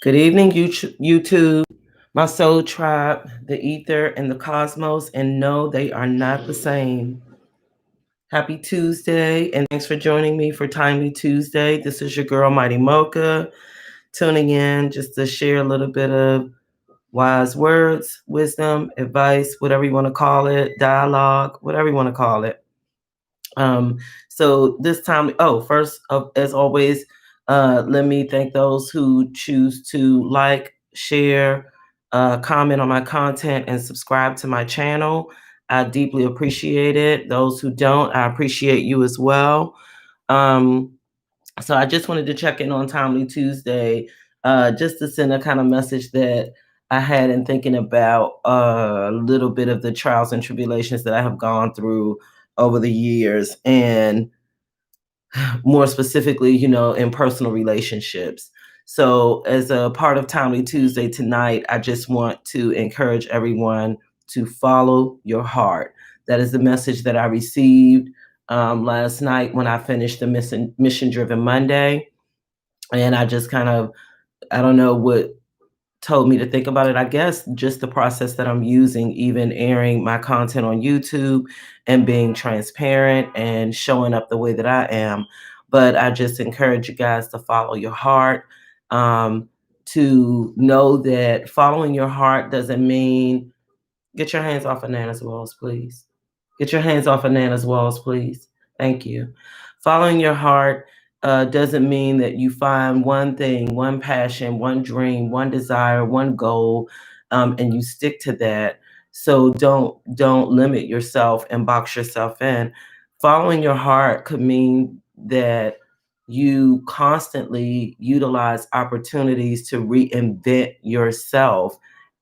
Good evening, YouTube, my soul tribe, the ether, and the cosmos, and no, they are not the same. Happy Tuesday, and thanks for joining me for Timely Tuesday. This is your girl, Mighty Mocha, tuning in just to share a little bit of wise words, wisdom, advice, whatever you want to call it, dialogue, whatever you want to call it. So this time, first, as always, let me thank those who choose to like, share, comment on my content, and subscribe to my channel. I deeply appreciate it. Those who don't, I appreciate you as well. Um, so I just wanted to check in on Timely Tuesday, just to send a kind of message that I had in thinking about a little bit of the trials and tribulations that I have gone through over the years, and more specifically, in personal relationships. So, as a part of Timely Tuesday tonight, I just want to encourage everyone to follow your heart. That is the message that I received last night when I finished the Mission Driven Monday. And I just kind of, I don't know what told me to think about it. I guess just the process that I'm using, even airing my content on YouTube and being transparent and showing up the way that I am. But I just encourage you guys to follow your heart, to know that following your heart doesn't mean get your hands off of Nana's walls, please. Get your hands off of Nana's walls, please. Thank you. Following your heart doesn't mean that you find one thing, one passion, one dream, one desire, one goal, and you stick to that. So don't limit yourself and box yourself in. Following your heart could mean that you constantly utilize opportunities to reinvent yourself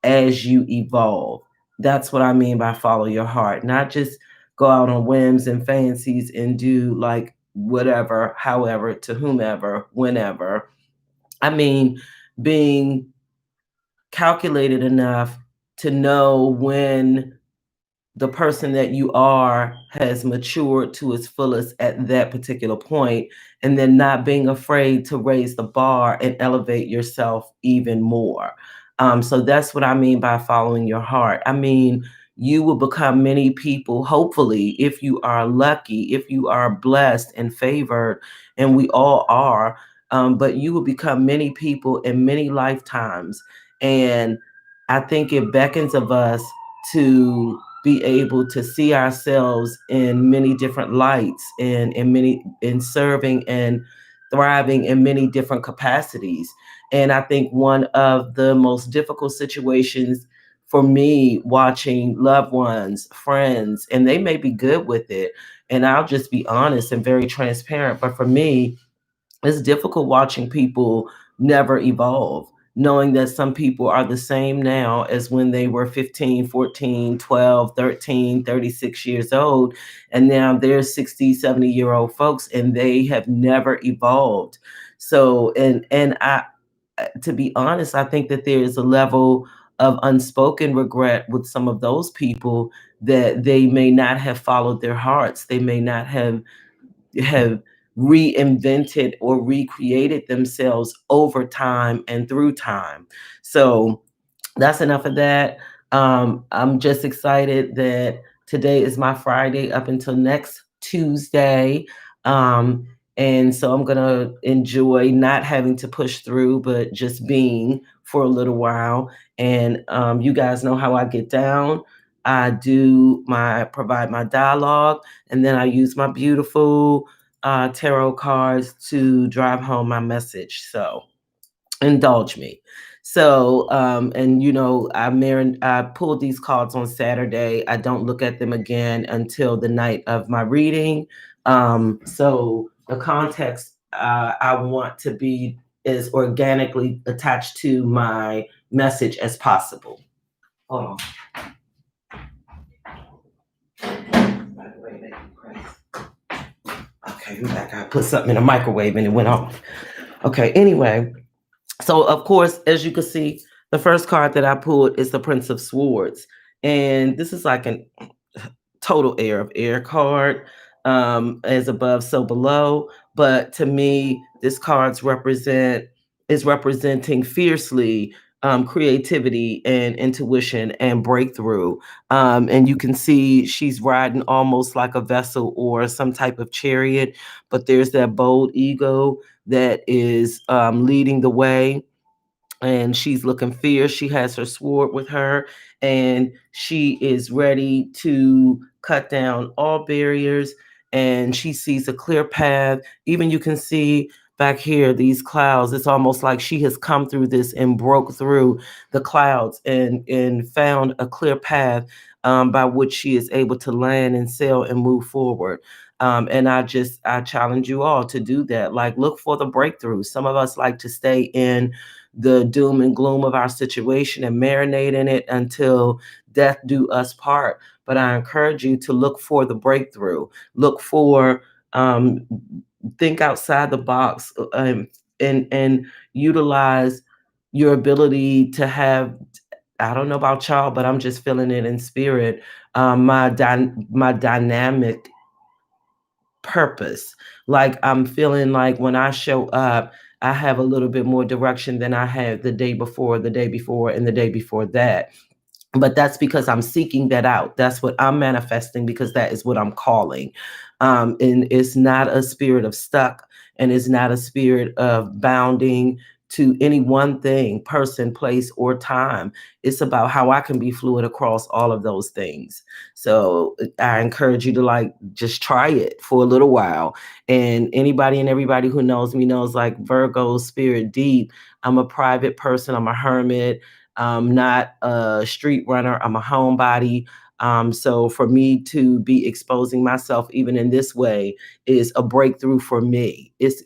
as you evolve. That's what I mean by follow your heart, not just go out on whims and fancies and do like whatever, however, to whomever, whenever. I mean, being calculated enough to know when the person that you are has matured to its fullest at that particular point, and then not being afraid to raise the bar and elevate yourself even more. So that's what I mean by following your heart. I mean, you will become many people, hopefully, if you are lucky, if you are blessed and favored, and we all are. But you will become many people in many lifetimes. And I think it beckons of us to be able to see ourselves in many different lights, and in serving and thriving in many different capacities. And I think one of the most difficult situations for me, watching loved ones, friends, and they may be good with it, and I'll just be honest and very transparent, but for me, it's difficult watching people never evolve, knowing that some people are the same now as when they were 15, 14, 12, 13, 36 years old. And now they're 60, 70-year-old folks and they have never evolved. So, and I, to be honest, I think that there is a level of unspoken regret with some of those people that they may not have followed their hearts. They may not have reinvented or recreated themselves over time and through time. So that's enough of that. I'm just excited that today is my Friday up until next Tuesday. Um, and so I'm going to enjoy not having to push through, but just being for a little while. And you guys know how I get down. I provide my dialogue, and then I use my beautiful tarot cards to drive home my message. So indulge me. So, and I pulled these cards on Saturday. I don't look at them again until the night of my reading. So the context I want to be as organically attached to my message as possible. Hold on. Okay, I'm back. I put something in a microwave and it went off. Okay, anyway. So, of course, as you can see, the first card that I pulled is the Prince of Swords. And this is like an total air of air card, as above, so below. But to me, this cards represent is representing fiercely creativity and intuition and breakthrough. And you can see she's riding almost like a vessel or some type of chariot, but there's that bold ego that is leading the way, and she's looking fierce. She has her sword with her, and she is ready to cut down all barriers. And she sees a clear path. Even you can see back here these clouds. It's almost like she has come through this and broke through the clouds and found a clear path by which she is able to land and sail and move forward. And I challenge you all to do that. Like, look for the breakthrough. Some of us like to stay in the doom and gloom of our situation and marinate in it until death do us part. But I encourage you to look for the breakthrough. Look for, um, think outside the box, and utilize your ability to have. I don't know about y'all, but I'm just feeling it in spirit. My dynamic purpose. Like, I'm feeling like when I show up, I have a little bit more direction than I had the day before, and the day before that. But that's because I'm seeking that out. That's what I'm manifesting, because that is what I'm calling. And it's not a spirit of stuck, and it's not a spirit of bounding to any one thing, person, place, or time. It's about how I can be fluid across all of those things. So I encourage you to, like, just try it for a little while. And anybody and everybody who knows me knows, like, Virgo spirit deep. I'm a private person. I'm a hermit. I'm not a street runner. I'm a homebody. So for me to be exposing myself even in this way is a breakthrough for me. It's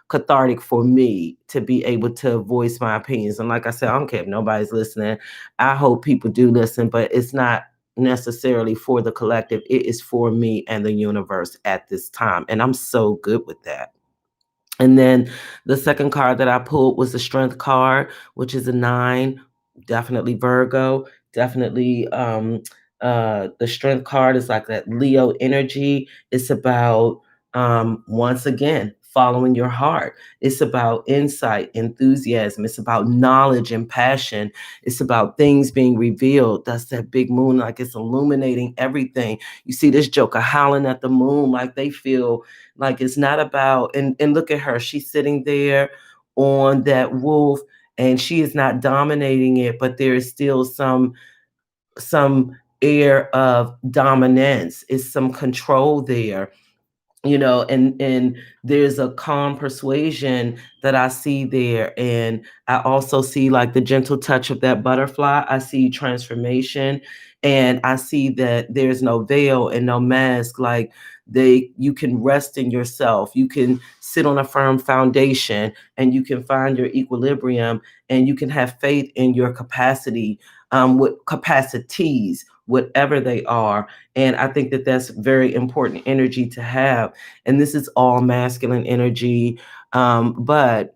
cathartic for me to be able to voice my opinions. And like I said, I don't care if nobody's listening. I hope people do listen, but it's not necessarily for the collective. It is for me and the universe at this time. And I'm so good with that. And then the second card that I pulled was the Strength card, which is a 9, definitely Virgo, definitely, the Strength card is like that Leo energy. It's about, once again, following your heart. It's about insight, enthusiasm. It's about knowledge and passion. It's about things being revealed. That's that big moon, like it's illuminating everything. You see this joker howling at the moon, like they feel like it's not about, and look at her. She's sitting there on that wolf, and she is not dominating it, but there is still some air of dominance. It's some control there, and there's a calm persuasion that I see there. And I also see, like, the gentle touch of that butterfly. I see transformation, and I see that there's no veil and no mask. Like, you can rest in yourself. You can sit on a firm foundation, and you can find your equilibrium, and you can have faith in your capacity, with capacities, whatever they are. And I think that that's very important energy to have. And this is all masculine energy. But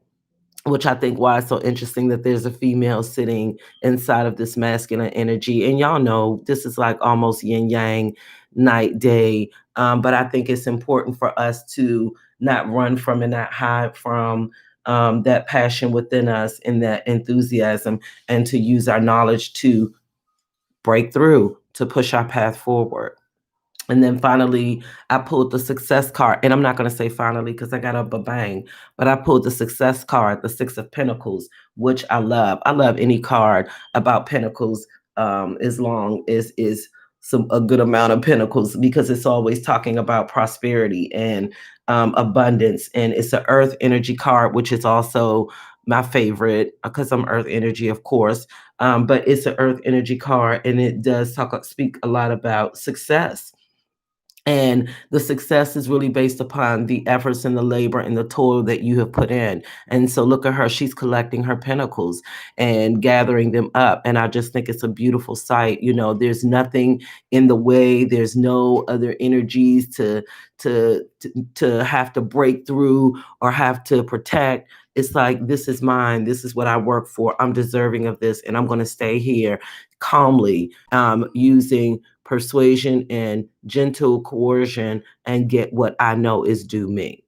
which I think why it's so interesting that there's a female sitting inside of this masculine energy. And y'all know this is like almost yin yang, night, day. But I think it's important for us to not run from and not hide from that passion within us and that enthusiasm, and to use our knowledge to break through, to push our path forward. And then finally, I pulled the success card. And I'm not going to say finally because I got a bang, but I pulled the success card, the Six of Pentacles, which I love. I love any card about pentacles, as long as is a good amount of pentacles, because it's always talking about prosperity and abundance. And it's an earth energy card, which is also my favorite because I'm earth energy, of course. But it's an earth energy card, and it does speak a lot about success. And the success is really based upon the efforts and the labor and the toil that you have put in. And so look at her, she's collecting her pentacles and gathering them up. And I just think it's a beautiful sight. There's nothing in the way, there's no other energies to have to break through or have to protect. It's like, this is mine, this is what I work for, I'm deserving of this, and I'm going to stay here calmly, using persuasion and gentle coercion, and get what I know is due me.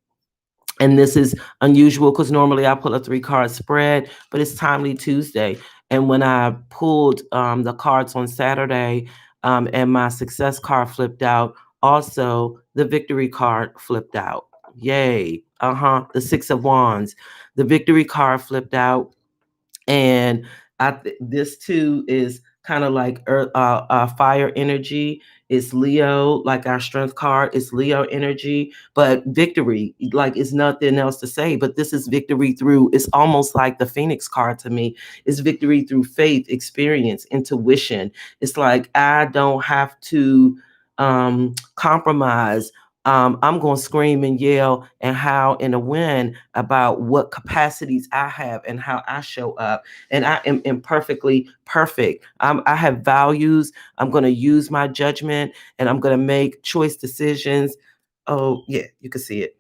And this is unusual because normally I pull a 3-card spread, but it's Timely Tuesday. And when I pulled the cards on Saturday, and my success card flipped out, also the victory card flipped out. Yay. The 6 of Wands. The victory card flipped out. And this too is kind of like fire energy. It's Leo, like our strength card. It's Leo energy, but victory, like, it's nothing else to say. But this is victory through. It's almost like the Phoenix card to me. It's victory through faith, experience, intuition. It's like I don't have to compromise. I'm going to scream and yell and howl in the wind about what capacities I have and how I show up. And I am imperfectly perfect. I have values. I'm going to use my judgment, and I'm going to make choice decisions. Oh, yeah, you can see it.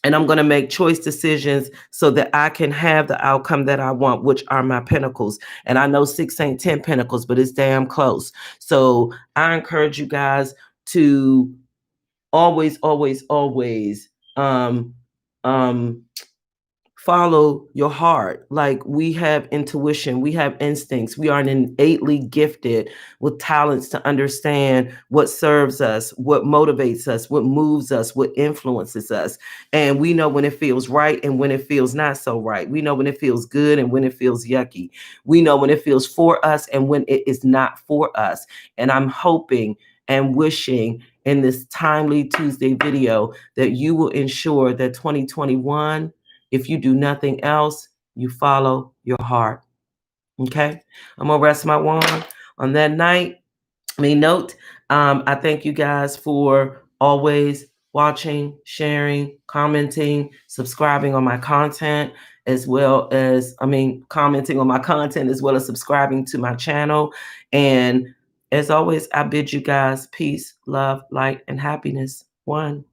And I'm going to make choice decisions so that I can have the outcome that I want, which are my pentacles. And I know 6 ain't 10 pentacles, but it's damn close. So I encourage you guys to always, always, always follow your heart. Like, we have intuition, we have instincts, we are innately gifted with talents to understand what serves us, what motivates us, what moves us, what influences us. And we know when it feels right and when it feels not so right. We know when it feels good and when it feels yucky. We know when it feels for us and when it is not for us. And I'm hoping and wishing in this Timely Tuesday video that you will ensure that 2021, if you do nothing else, you follow your heart. Okay? I'm going to rest my wand on that note. I thank you guys for always watching, sharing, commenting, subscribing on my content, as well as, commenting on my content, as well as subscribing to my channel. And as always, I bid you guys peace, love, light, and happiness. One.